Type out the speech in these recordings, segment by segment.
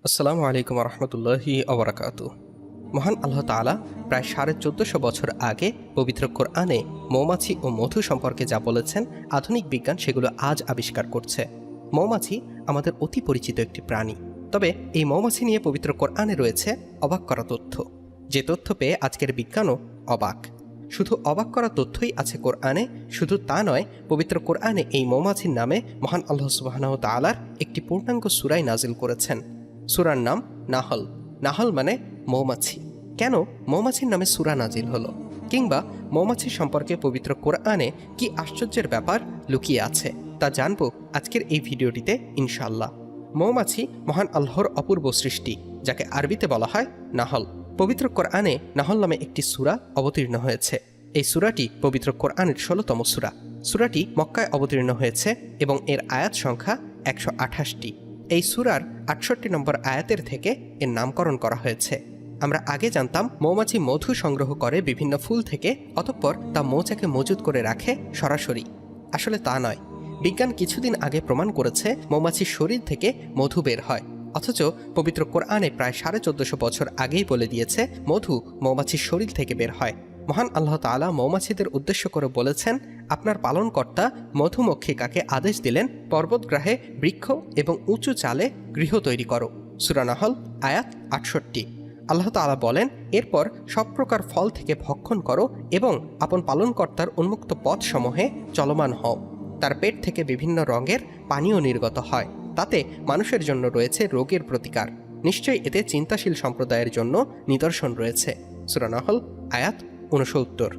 আসসালামু আলাইকুম রহমতুল্লাহি আবরাকাতু। মহান আল্লাহ তাআলা প্রায় 1450 বছর আগে পবিত্র কোরআনে মৌমাছি ও মধু সম্পর্কে যা বলেছেন, আধুনিক বিজ্ঞান সেগুলো আজ আবিষ্কার করছে। মৌমাছি আমাদের অতি পরিচিত একটি প্রাণী, তবে এই মৌমাছি নিয়ে পবিত্র কোরআনে রয়েছে অবাক করা তথ্য। যে তথ্য পেয়ে আজকের বিজ্ঞানও অবাক। শুধু অবাক করা তথ্যই আছে কোরআনে, শুধু তা নয়, পবিত্র কোরআনে এই মৌমাছির নামে মহান আল্লাহ সুবহানাহু ওয়া তাআলার একটি পূর্ণাঙ্গ সূরা নাজিল করেছেন। সূরার নাম নাহল। নাহল মানে মৌমাছি। কেন মৌমাছির নামে সূরা নাজিল হলো, কিংবা মৌমাছি সম্পর্কে পবিত্র কোরআনে কি আশ্চর্যের ব্যাপার লুকিয়ে আছে, তা জানব আজকের এই ভিডিওটিতে ইনশাআল্লাহ। মৌমাছি মহান আল্লাহর অপূর্ব সৃষ্টি, যাকে আরবিতে বলা হয় নাহল। পবিত্র কোরআনে নাহল নামে একটি সূরা অবতীর্ণ হয়েছে। এই সূরাটি পবিত্র কোরআনের 16তম সূরা। সূরাটি মক্কায় অবতীর্ণ হয়েছে এবং এর আয়াত সংখ্যা 128টি। এই সূরার 68 নম্বর আয়াতের থেকে এর নামকরণ করা হয়েছে। আমরা আগে জানতাম মৌমাছি মধু সংগ্রহ করে বিভিন্ন ফুল থেকে, অতঃপর তা মৌচাকে মজুত করে রাখে সরাসরি। আসলে তা নয়। বিজ্ঞান কিছুদিন আগে প্রমাণ করেছে মৌমাছির শরীর থেকে মধু বের হয়, অথচ পবিত্র কোরআনে প্রায় 1450 বছর আগেই বলে দিয়েছে মধু মৌমাছির শরীর থেকে বের হয়। মহান আল্লাহ তাআলা মৌমাছিদের উদ্দেশ্য করে বলেছেন, আপনার পালনকর্তা মধুমক্ষিকাকে আদেশ দিলেন, পর্বতগ্রাহে বৃক্ষ এবং উঁচু চালে গৃহ তৈরি করো। সূরা নাহল আয়াত 68। আল্লাহ তাআলা বলেন, এরপর সব প্রকার ফল থেকে ভক্ষণ করো এবং আপন পালনকর্তার উন্মুক্ত পথসমূহে চলমান হও। তার পেট থেকে বিভিন্ন রঙের পানীয় নির্গত হয়, তাতে মানুষের জন্য রয়েছে রোগের প্রতিকার। নিশ্চয়ই এতে চিন্তাশীল সম্প্রদায়ের জন্য নিদর্শন রয়েছে। সূরা নাহল আয়াত 69।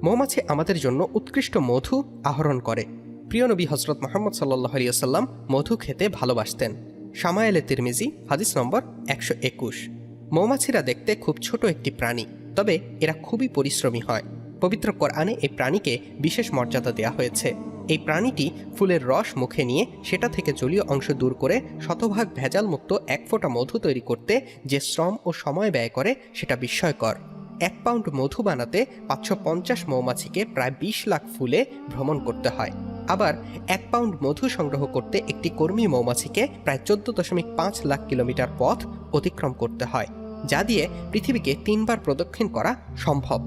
মৌমাছি আমাদের জন্য উৎকৃষ্ট মধু আহরণ করে। প্রিয় নবী হযরত মুহাম্মদ সাল্লাল্লাহু আলাইহি ওয়াসাল্লাম মধু খেতে ভালোবাসতেন। শামায়েলে তিরমিজি হাদিস নম্বর 121। মৌমাছিরা দেখতে খুব ছোট একটি প্রাণী, তবে এরা খুবই পরিশ্রমী হয়। পবিত্র কোরআনে এই প্রাণীকে বিশেষ মর্যাদা দেওয়া হয়েছে। এই প্রাণীটি ফুলের রস মুখে নিয়ে সেটা থেকে জলীয় অংশ দূর করে শতভাগ ভেজালমুক্ত 1 ফোঁটা মধু তৈরি করতে যে শ্রম ও সময় ব্যয় করে, সেটা বিস্ময়কর। 1 পাউন্ড মধু বানাতে 550 মৌমাছিকে প্রায় 20 লাখ ফুলে ভ্রমণ করতে হয়। আবার 1 পাউন্ড মধু সংগ্রহ করতে একটি কর্মী মৌমাছিকে প্রায় 14.5 লাখ কিলোমিটার পথ অতিক্রম করতে হয়, যা দিয়ে পৃথিবীকে 3 বার প্রদক্ষিণ করা সম্ভব।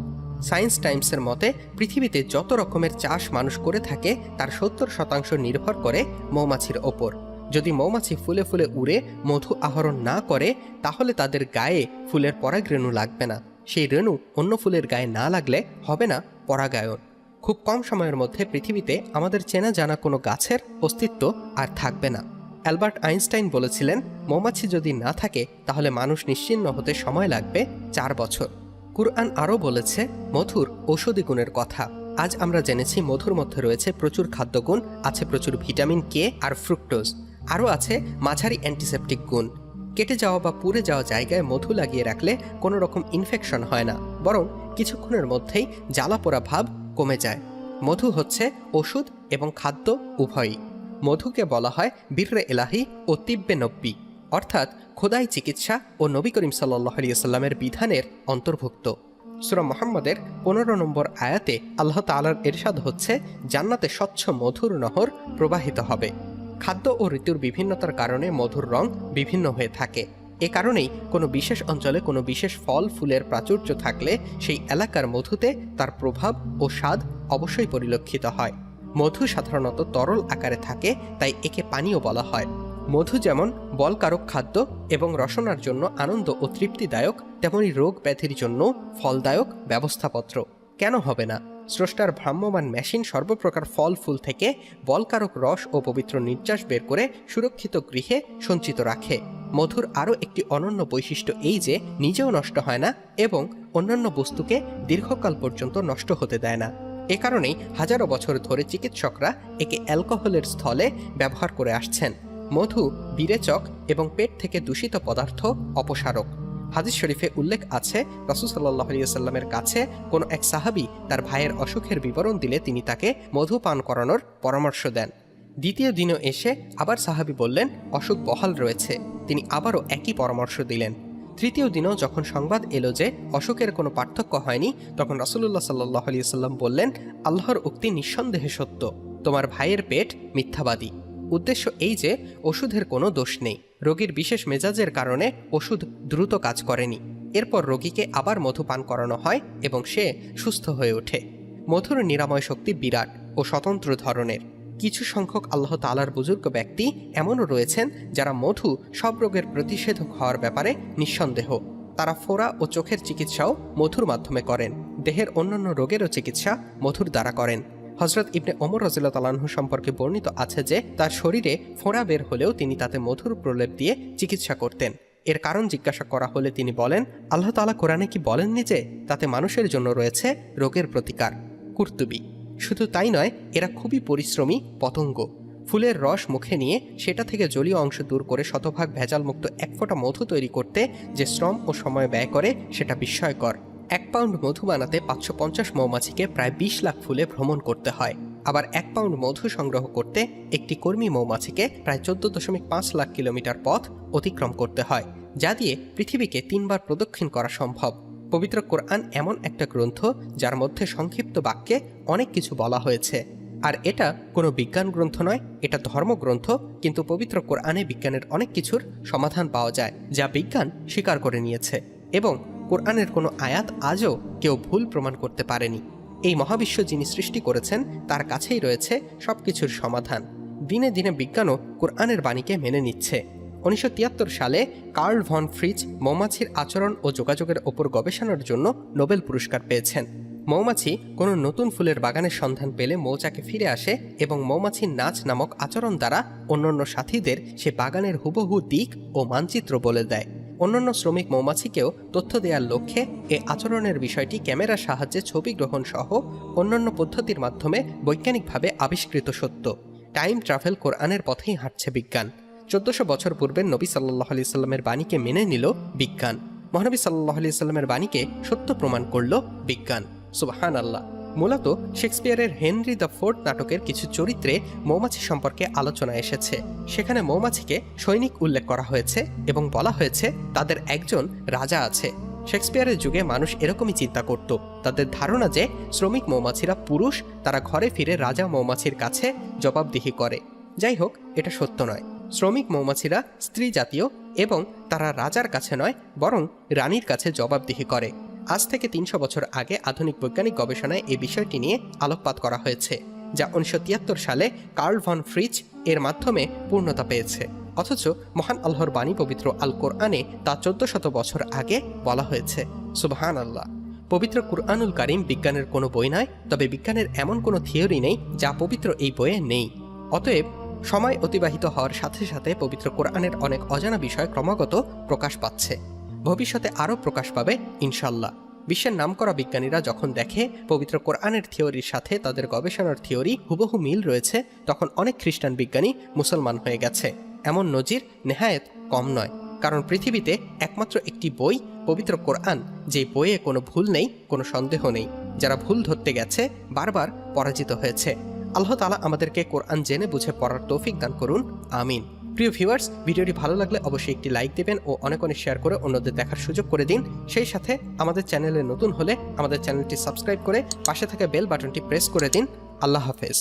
সায়েন্স টাইমসের মতে পৃথিবীতে যত রকমের চাষ মানুষ করে থাকে তার 70% নির্ভর করে মৌমাছির ওপর। যদি মৌমাছি ফুলে ফুলে উড়ে মধু আহরণ না করে, তাহলে তাদের গায়ে ফুলের পরাগরেণু লাগবে না। সেই রেণু অন্য ফুলের গায়ে না লাগলে হবে না পরাগায়ন। খুব কম সময়ের মধ্যে পৃথিবীতে আমাদের চেনা জানা কোনো গাছের অস্তিত্ব আর থাকবে না। অ্যালবার্ট আইনস্টাইন বলেছিলেন, মৌমাছি যদি না থাকে তাহলে মানুষ নিশ্চিহ্ন হতে সময় লাগবে 4 বছর। কুরআন আরও বলেছে মধুর ঔষধি গুণের কথা। আজ আমরা জেনেছি মধুর মধ্যে রয়েছে প্রচুর খাদ্যগুণ, আছে প্রচুর ভিটামিন কে আর ফ্রুক্টোজ, আরও আছে মাঝারি অ্যান্টিসেপটিক গুণ। কেটে যাওয়া বা পুড়ে যাওয়া জায়গায় মধু লাগিয়ে রাখলে কোনো রকম ইনফেকশন হয় না, বরং কিছুক্ষণের মধ্যেই জ্বালা পোড়া ভাব কমে যায়। মধু হচ্ছে ওষুধ এবং খাদ্য উভয়ই। মধুকে বলা হয় বীর্রে এলাহি ও তিব্বে নব্বী, অর্থাৎ খোদাই চিকিৎসা ও নবী করিম সাল্লাল্লাহু আলাইহি ওয়াসাল্লামের বিধানের অন্তর্ভুক্ত। সূরা মুহাম্মদের 15 নম্বর আয়াতে আল্লাহ তাআলার ইরশাদ হচ্ছে, জান্নাতে স্বচ্ছ মধুর নহর প্রবাহিত হবে। খাদ্য ও ঋতুর বিভিন্নতার কারণে মধুর রং বিভিন্ন হয়ে থাকে। এ কারণেই কোনো বিশেষ অঞ্চলে কোনো বিশেষ ফল ফুলের প্রাচুর্য থাকলে সেই এলাকার মধুতে তার প্রভাব ও স্বাদ অবশ্যই পরিলক্ষিত হয়। মধু সাধারণত তরল আকারে থাকে, তাই একে পানীয় বলা হয়। মধু যেমন বলকারক খাদ্য এবং রসনার জন্য আনন্দ ও তৃপ্তিদায়ক, তেমনি রোগ ব্যাধির জন্য ফলদায়ক ব্যবস্থাপত্র। কেন হবে না? স্রষ্টার ভ্রাম্যমান মেশিন সর্বপ্রকার ফল ফুল থেকে বলকারক রস ও পবিত্র নির্যাস বের করে সুরক্ষিত গৃহে সঞ্চিত রাখে। মধুর আরও একটি অনন্য বৈশিষ্ট্য এই যে নিজেও নষ্ট হয় না এবং অন্যান্য বস্তুকে দীর্ঘকাল পর্যন্ত নষ্ট হতে দেয় না। এ কারণেই হাজারো বছর ধরে চিকিৎসকরা একে অ্যালকোহলের স্থলে ব্যবহার করে আসছেন। মধু বিরেচক এবং পেট থেকে দূষিত পদার্থ অপসারক। হাদিস শরীফে উল্লেখ আছে, রাসূল সাল্লাল্লাহু আলাইহি ওয়াসাল্লামের কাছে কোনো এক সাহাবী তার ভাইয়ের অসুখের বিবরণ দিলে তিনি তাকে মধু পান করানোর পরামর্শ দেন। দ্বিতীয় দিনও এসে আবার সাহাবী বললেন, অসুখ বহাল রয়েছে। তিনি আবারও একই পরামর্শ দিলেন। তৃতীয় দিনও যখন সংবাদ এলো যে অসুখের কোনো পার্থক্য হয়নি, তখন রাসূলুল্লাহ সাল্লাল্লাহু আলাইহি ওয়াসাল্লাম বললেন, আল্লাহর উক্তি নিঃসন্দেহে সত্য, তোমার ভাইয়ের পেট মিথ্যাবাদী। উদ্দেশ্য এই যে ওষুধের কোনো দোষ নেই, রোগীর বিশেষ মেজাজের কারণে ওষুধ দ্রুত কাজ করেনি। এরপর রোগীকে আবার মধু পান করানো হয় এবং সে সুস্থ হয়ে ওঠে। মধুর নিরাময় শক্তি বিরাট ও স্বতন্ত্র ধরনের। কিছু সংখ্যক আল্লাহ তাআলার বুজুর্গ ব্যক্তি এমনও রয়েছেন যারা মধু সব রোগের প্রতিষেধক হওয়ার ব্যাপারে নিঃসন্দেহ। তারা ফোড়া ও চোখের চিকিৎসাও মধুর মাধ্যমে করেন। দেহের অন্যান্য রোগেরও চিকিৎসা মধুর দ্বারা করেন। হযরত ইবনে ওমর রাদিয়াল্লাহু তাআলা আনহু সম্পর্কে বর্ণিত আছে যে তার শরীরে ফোড়া বের হলেও তিনি তাতে মধুর প্রলেপ দিয়ে চিকিৎসা করতেন। এর কারণ জিজ্ঞাসা করা হলে তিনি বলেন, আল্লাহ তাআলা কোরআনে কি বলেননি যে তাতে মানুষের জন্য রয়েছে রোগের প্রতিকার? কুরতুবী। শুধু তাই নয়, এরা খুবই পরিশ্রমী পতঙ্গ। ফুলের রস মুখে নিয়ে সেটা থেকে জলীয় অংশ দূর করে শতভাগ ভেজালমুক্ত এক ফোঁটা মধু তৈরি করতে যে শ্রম ও সময় ব্যয় করে সেটা বিস্ময়কর। 1 পাউন্ড মধু বানাতে 550 মৌমাছিকে প্রায় 20 লাখ ফুলে ভ্রমণ করতে হয়। আবার 1 পাউন্ড মধু সংগ্রহ করতে একটি কর্মী মৌমাছিকে প্রায় 14.5 লাখ কিলোমিটার পথ অতিক্রম করতে হয়, যা দিয়ে পৃথিবীকে 3 বার প্রদক্ষিণ করা সম্ভব। পবিত্র কোরআন এমন একটা গ্রন্থ যার মধ্যে সংক্ষিপ্ত বাক্যে অনেক কিছু বলা হয়েছে। আর এটা কোনো বিজ্ঞান গ্রন্থ নয়, এটা ধর্মগ্রন্থ। কিন্তু পবিত্র কোরআনে বিজ্ঞানের অনেক কিছুর সমাধান পাওয়া যায় যা বিজ্ঞান স্বীকার করে নিয়েছে, এবং কোরআনের কোনো আয়াত আজও কেউ ভুল প্রমাণ করতে পারেনি। এই মহাবিশ্ব যিনি সৃষ্টি করেছেন তার কাছেই রয়েছে সব কিছুর সমাধান। দিনে দিনে বিজ্ঞানও কোরআনের বাণীকে মেনে নিচ্ছে। 1973 সালে কার্ল ভন ফ্রিচ মৌমাছির আচরণ ও যোগাযোগের ওপর গবেষণার জন্য নোবেল পুরস্কার পেয়েছেন। মৌমাছি কোনো নতুন ফুলের বাগানের সন্ধান পেলে মৌচাকে ফিরে আসে এবং মৌমাছির নাচ নামক আচরণ দ্বারা অন্যান্য সাথীদের সে বাগানের হুবহু দিক ও মানচিত্র বলে দেয়। অন্যান্য শ্রমিক মৌমাছিকেও তথ্য দেওয়ার লক্ষ্যে এ আচরণের বিষয়টি ক্যামেরার সাহায্যে ছবি গ্রহণ সহ অন্যান্য পদ্ধতির মাধ্যমে বৈজ্ঞানিকভাবে আবিষ্কৃত সত্য। টাইম ট্রাভেল কোরআনের পথেই হাঁটছে বিজ্ঞান। 1400 বছর পূর্বে নবী সাল্লাল্লাহু আলাইহি সাল্লামের বাণীকে মেনে নিল বিজ্ঞান। মহানবী সাল্লাল্লাহু আলাইহি সাল্লামের বাণীকে সত্য প্রমাণ করল বিজ্ঞান। সুবহানাল্লাহ। মূলত শেক্সপিয়ারের হেনরি দ্য ফোর্থ নাটকের কিছু চরিত্রে মৌমাছি সম্পর্কে আলোচনা এসেছে। সেখানে মৌমাছিকে সৈনিক উল্লেখ করা হয়েছে এবং বলা হয়েছে তাদের একজন রাজা আছে। শেক্সপিয়ারের যুগে মানুষ এরকমই চিন্তা করত। তাদের ধারণা যে শ্রমিক মৌমাছিরা পুরুষ, তারা ঘরে ফিরে রাজা মৌমাছির কাছে জবাবদিহি করে। যাই হোক, এটা সত্য নয়। শ্রমিক মৌমাছিরা স্ত্রী জাতীয় এবং তারা রাজার কাছে নয় বরং রানীর কাছে জবাবদিহি করে। আজ থেকে 300 বছর আগে আধুনিক বৈজ্ঞানিক গবেষণায় এই বিষয়টি নিয়ে আলোকপাত করা হয়েছে, যা 1973 সালে কার্ল ভন ফ্রিচ এর মাধ্যমে পূর্ণতা পেয়েছে। অথচ মহান আল্লাহর বাণী পবিত্র আল কোরআনে তা 1400 বছর আগে বলা হয়েছে। সুবহানাল্লাহ। পবিত্র কুরআনুল কারীম বিজ্ঞানের কোনো বই নয়, তবে বিজ্ঞানের এমন কোনো থিওরি নেই যা পবিত্র এই বইয়ে নেই। অতএব সময় অতিবাহিত হওয়ার সাথে সাথে পবিত্র কোরআনের অনেক অজানা বিষয় ক্রমাগত প্রকাশ পাচ্ছে। ভবিষ্যতে আরও প্রকাশ পাবে ইনশাল্লাহ। বিশ্বের নামকরা বিজ্ঞানীরা যখন দেখে পবিত্র কোরআনের থিওরির সাথে তাদের গবেষণার থিওরি হুবহু মিল রয়েছে, তখন অনেক খ্রিস্টান বিজ্ঞানী মুসলমান হয়ে গেছে। এমন নজির নেহায়েত কম নয়, কারণ পৃথিবীতে একমাত্র একটি বই পবিত্র কোরআন, যে বইয়ে কোনো ভুল নেই, কোনো সন্দেহ নেই। যারা ভুল ধরতে গেছে বারবার পরাজিত হয়েছে। আল্লাহ তাআলা আমাদেরকে কোরআন জেনে বুঝে পড়ার তৌফিক দান করুন, আমিন। প্রিয় ভিউয়ার্স, ভিডিওটি ভালো লাগলে অবশ্যই একটি লাইক দেবেন ও অনেক শেয়ার করে অন্যদের দেখার সুযোগ করে দিন। সেই সাথে আমাদের চ্যানেলে নতুন হলে আমাদের চ্যানেলটি সাবস্ক্রাইব করে পাশে থাকা বেল বাটনটি প্রেস করে দিন। আল্লাহ হাফেজ।